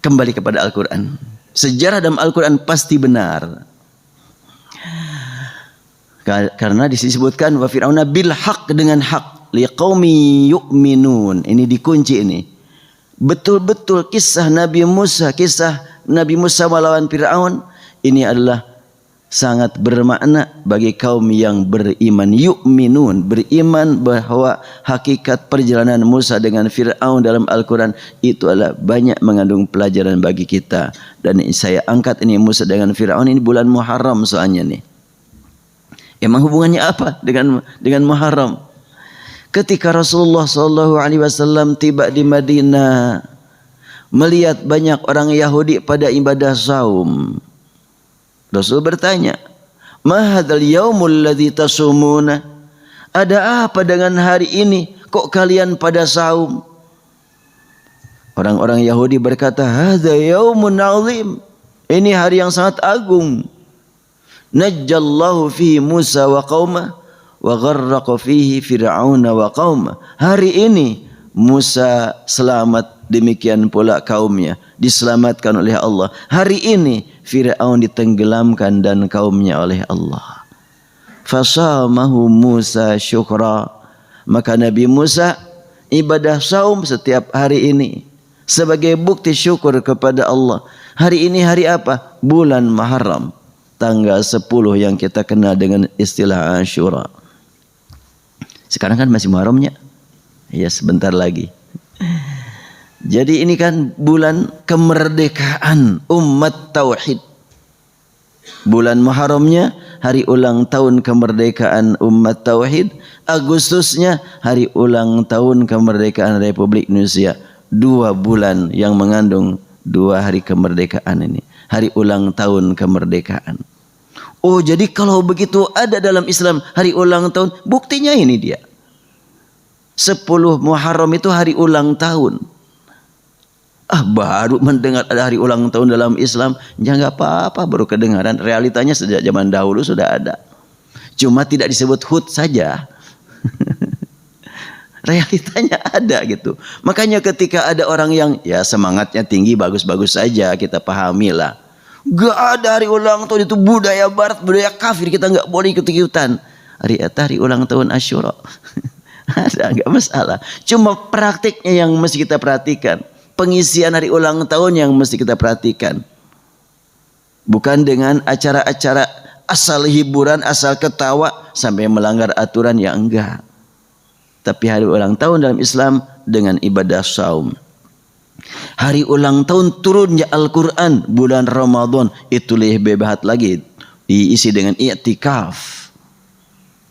Kembali kepada Al-Quran. Sejarah dalam Al-Quran pasti benar. Karena disebutkan wa fir'auna bil haq, dengan hak, liqaumi yu'minun. Ini dikunci ini. Betul-betul kisah Nabi Musa melawan Fir'aun ini adalah sangat bermakna bagi kaum yang beriman. Yu'minun, beriman bahwa hakikat perjalanan Musa dengan Fir'aun dalam Al-Quran itu adalah banyak mengandung pelajaran bagi kita. Dan saya angkat ini Musa dengan Fir'aun ini bulan Muharram soalnya nih. Emang hubungannya apa dengan Muharram? Ketika Rasulullah SAW tiba di Madinah, melihat banyak orang Yahudi pada ibadah saum, Rasul bertanya, "Ma hadzal yaumul ladzi tasumuna?" Ada apa dengan hari ini? Kok kalian pada saum? Orang-orang Yahudi berkata, "Hadza yaumun 'azim." Ini hari yang sangat agung. Najjallahu fihi Musa wa qaumah wa gharraqa fihi Fir'auna wa qaumah. Hari ini Musa selamat, demikian pula kaumnya diselamatkan oleh Allah. Hari ini Fir'aun ditenggelamkan dan kaumnya oleh Allah. Fasamahu Musa syukra. Maka Nabi Musa ibadah saum setiap hari ini sebagai bukti syukur kepada Allah. Hari ini hari apa? Bulan Muharram, tanggal 10 yang kita kenal dengan istilah Asyura. Sekarang kan masih Muharramnya. Ya, sebentar lagi. Jadi ini kan bulan kemerdekaan umat tauhid. Bulan Muharramnya hari ulang tahun kemerdekaan umat tauhid. Agustusnya hari ulang tahun kemerdekaan Republik Indonesia. 2 bulan yang mengandung 2 hari kemerdekaan ini. Hari ulang tahun kemerdekaan. Oh, jadi kalau begitu ada dalam Islam hari ulang tahun, buktinya ini dia. 10 Muharram itu hari ulang tahun. Baru mendengar ada hari ulang tahun dalam Islam. Ya nggak apa-apa, baru kedengaran. Realitanya sejak zaman dahulu sudah ada. Cuma tidak disebut hut saja. Realitanya ada gitu. Makanya ketika ada orang yang ya semangatnya tinggi, bagus-bagus saja, kita pahamilah. Gak ada hari ulang tahun, itu budaya barat, budaya kafir, kita nggak boleh ikut-ikutan. Hari ulang tahun Asyura. Ada, nggak masalah. Cuma praktiknya yang mesti kita perhatikan. Pengisian hari ulang tahun yang mesti kita perhatikan. Bukan dengan acara-acara asal hiburan, asal ketawa sampai melanggar aturan, ya enggak. Tapi hari ulang tahun dalam Islam dengan ibadah saum. Hari ulang tahun turunnya Al-Quran bulan Ramadan itu lebih bebat lagi, diisi dengan i'tikaf.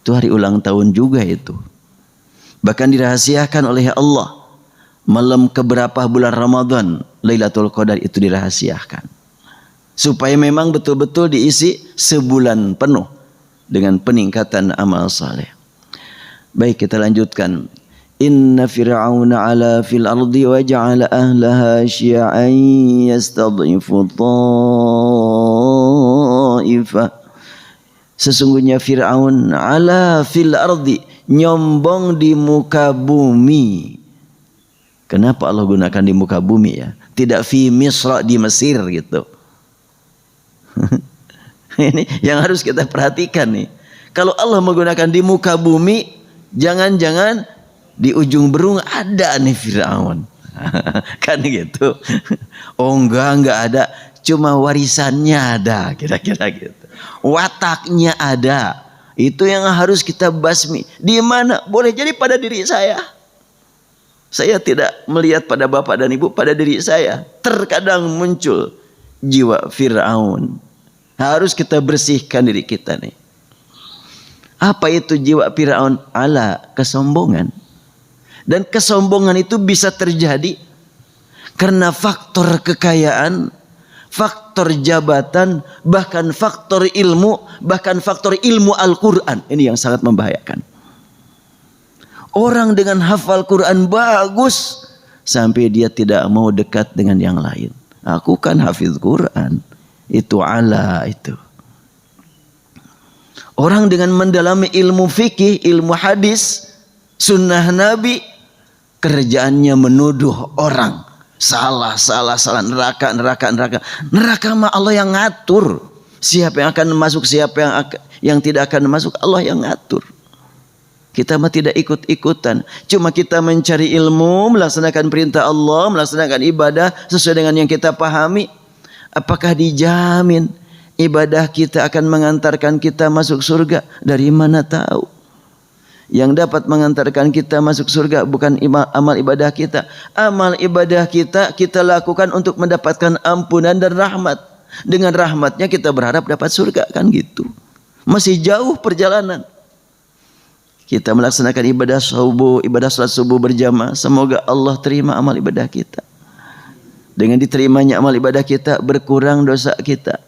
Itu hari ulang tahun juga itu. Bahkan dirahasiakan oleh Allah. Malam keberapa bulan Ramadan, Lailatul Qadar itu dirahasiakan. Supaya memang betul-betul diisi sebulan penuh dengan peningkatan amal saleh. Baik, kita lanjutkan. Inna fir'auna 'ala fil ardi wa ja'ala ahlaha syi'an yastad'ifu ta'ifah. Sesungguhnya Fir'aun 'ala fil ardi, nyombong di muka bumi. Kenapa Allah gunakan di muka bumi ya? Tidak fi Misra, di Mesir gitu. Ini yang harus kita perhatikan nih. Kalau Allah menggunakan di muka bumi, jangan-jangan di ujung berung ada nih Fir'aun. Kan gitu. Oh enggak ada. Cuma warisannya ada, kira-kira gitu. Wataknya ada. Itu yang harus kita basmi. Di mana? Boleh jadi pada diri saya. Saya tidak melihat pada bapak dan ibu, pada diri saya. Terkadang muncul jiwa Fir'aun. Harus kita bersihkan diri kita nih. Apa itu jiwa Fir'aun? Ala, kesombongan. Dan kesombongan itu bisa terjadi karena faktor kekayaan, faktor jabatan, bahkan faktor ilmu, bahkan faktor ilmu Al-Quran. Ini yang sangat membahayakan. Orang dengan hafal Quran bagus sampai dia tidak mau dekat dengan yang lain. Aku kan hafiz Quran. Itu ala itu. Orang dengan mendalami ilmu fikih, ilmu hadis, sunnah Nabi, kerjaannya menuduh orang Salah, neraka. Neraka mah Allah yang ngatur. Siapa yang akan masuk, siapa yang tidak akan masuk, Allah yang ngatur. Kita mah tidak ikut-ikutan. Cuma kita mencari ilmu, melaksanakan perintah Allah, melaksanakan ibadah sesuai dengan yang kita pahami. Apakah dijamin ibadah kita akan mengantarkan kita masuk surga? Dari mana tahu? Yang dapat mengantarkan kita masuk surga bukan amal ibadah kita. Amal ibadah kita lakukan untuk mendapatkan ampunan dan rahmat. Dengan rahmatnya kita berharap dapat surga, kan gitu. Masih jauh perjalanan. Kita melaksanakan ibadah salat subuh berjamaah. Semoga Allah terima amal ibadah kita. Dengan diterimanya amal ibadah kita, berkurang dosa kita.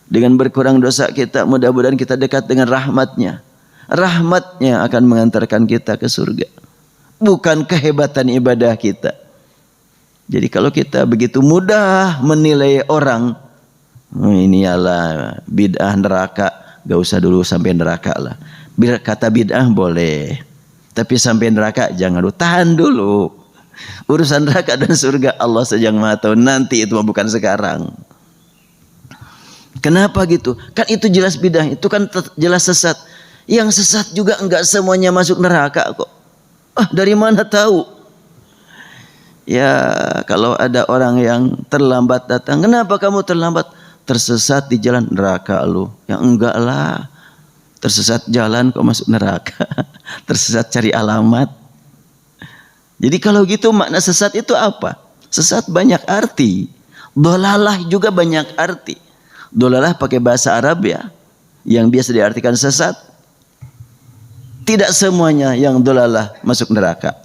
Dengan berkurang dosa kita, mudah-mudahan kita dekat dengan rahmatnya. Rahmatnya akan mengantarkan kita ke surga. Bukan kehebatan ibadah kita. Jadi kalau kita begitu mudah menilai orang, ini adalah bid'ah neraka, gak usah dulu sampai neraka lah. Kata bid'ah boleh, tapi sampai neraka jangan dulu, tahan dulu. Urusan neraka dan surga Allah saja yang Maha tahu, nanti itu bukan sekarang. Kenapa gitu? Kan itu jelas bid'ah, itu kan jelas sesat. Yang sesat juga enggak semuanya masuk neraka kok. Dari mana tahu? Ya kalau ada orang yang terlambat datang, kenapa kamu terlambat? Tersesat di jalan, neraka lu. Ya enggak lah. Tersesat jalan kok masuk neraka. Tersesat cari alamat. Jadi kalau gitu makna sesat itu apa? Sesat banyak arti. Dolalah juga banyak arti. Dolalah pakai bahasa Arab ya, yang biasa diartikan sesat. Tidak semuanya yang dolalah masuk neraka.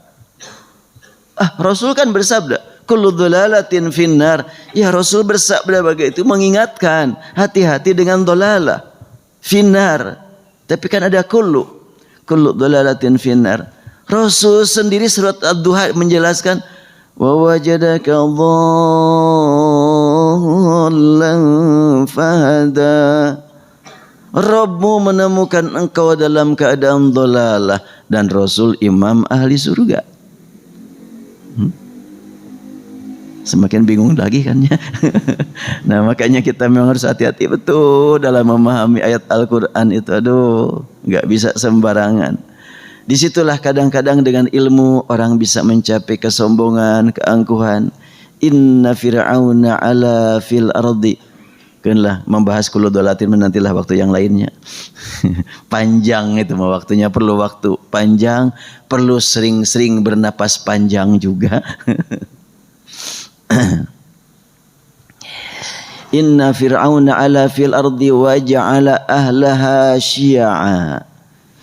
Rasul kan bersabda, kullu dhalalatin finnar. Ya Rasul bersabda begitu, mengingatkan hati-hati dengan dolalah finnar. Tapi kan ada kullu dhalalatin finnar. Rasul sendiri surat Ad-Duha menjelaskan, wa wajadaka dhallan fahada. Rabbmu menemukan engkau dalam keadaan dhalalah, dan Rasul imam ahli surga. Semakin bingung lagi kan ya. Nah makanya kita memang harus hati-hati betul dalam memahami ayat Al-Quran itu. Aduh, nggak bisa sembarangan. Disitulah kadang-kadang dengan ilmu orang bisa mencapai kesombongan, keangkuhan. Inna fir'auna ala fil ardi. Kenlah membahas kullu dhalatin, menantilah waktu yang lainnya. Panjang itu mah waktunya, perlu waktu panjang, perlu sering-sering bernapas panjang juga. Inna fir'auna ala fil ardi wa ja'ala ahlaha syi'a.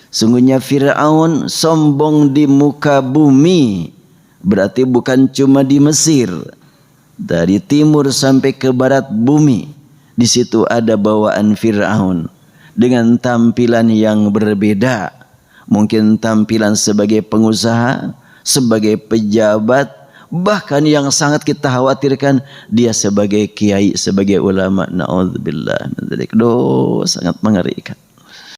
Sungguhnya Fir'aun sombong di muka bumi. Berarti bukan cuma di Mesir, dari timur sampai ke barat bumi. Di situ ada bawaan Fir'aun dengan tampilan yang berbeda. Mungkin tampilan sebagai pengusaha, sebagai pejabat, bahkan yang sangat kita khawatirkan dia sebagai kiai, sebagai ulama. Na'udzubillah. Sangat mengerikan.